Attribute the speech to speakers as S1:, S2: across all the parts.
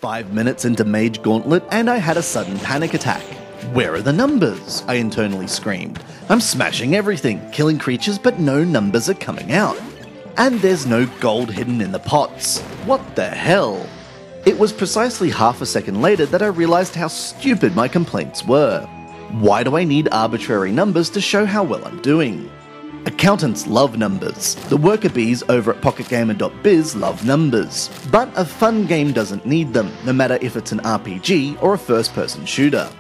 S1: 5 minutes into Mage Gauntlet and I had a sudden panic attack. Where are the numbers? I internally screamed. I'm smashing everything, killing creatures, but no numbers are coming out. And there's no gold hidden in the pots. What the hell? It was precisely half a second later that I realised how stupid my complaints were. Why do I need arbitrary numbers to show how well I'm doing? Accountants love numbers. The worker bees over at pocketgamer.biz love numbers. But a fun game doesn't need them, no matter if it's an RPG or a first-person shooter.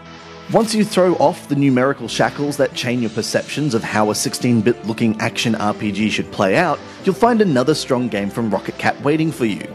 S1: Once you throw off the numerical shackles that chain your perceptions of how a 16-bit looking action RPG should play out, you'll find another strong game from Rocketcat waiting for you.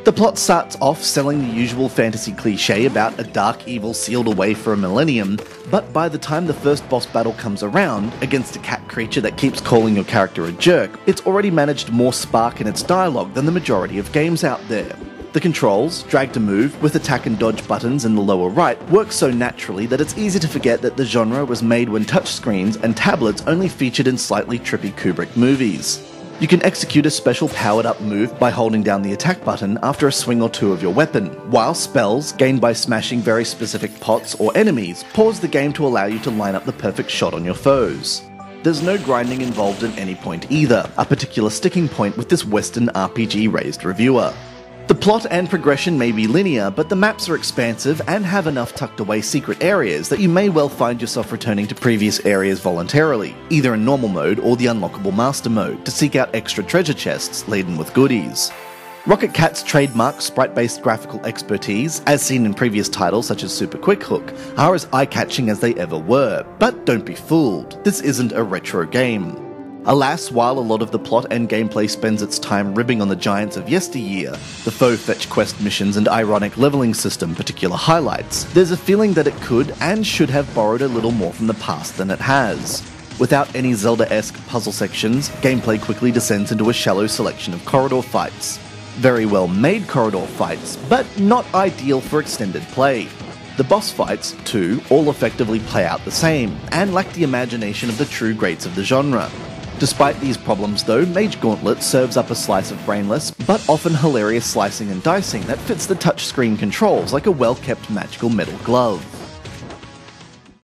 S1: The plot starts off selling the usual fantasy cliche about a dark evil sealed away for a millennium, but by the time the first boss battle comes around, against a cat creature that keeps calling your character a jerk, it's already managed more spark in its dialogue than the majority of games out there. The controls, drag to move, with attack and dodge buttons in the lower right, work so naturally that it's easy to forget that the genre was made when touchscreens and tablets only featured in slightly trippy Kubrick movies. You can execute a special powered-up move by holding down the attack button after a swing or two of your weapon, while spells, gained by smashing very specific pots or enemies, pause the game to allow you to line up the perfect shot on your foes. There's no grinding involved at any point either, a particular sticking point with this Western RPG-raised reviewer. The plot and progression may be linear, but the maps are expansive and have enough tucked away secret areas that you may well find yourself returning to previous areas voluntarily, either in normal mode or the unlockable master mode, to seek out extra treasure chests laden with goodies. Rocketcat's trademark sprite-based graphical expertise, as seen in previous titles such as Super Quick Hook, are as eye-catching as they ever were, but don't be fooled, this isn't a retro game. Alas, while a lot of the plot and gameplay spends its time ribbing on the giants of yesteryear, the faux fetch quest missions and ironic leveling system particular highlights, there's a feeling that it could and should have borrowed a little more from the past than it has. Without any Zelda-esque puzzle sections, gameplay quickly descends into a shallow selection of corridor fights. Very well made corridor fights, but not ideal for extended play. The boss fights, too, all effectively play out the same, and lack the imagination of the true greats of the genre. Despite these problems though, Mage Gauntlet serves up a slice of brainless, but often hilarious slicing and dicing that fits the touchscreen controls like a well-kept magical metal glove.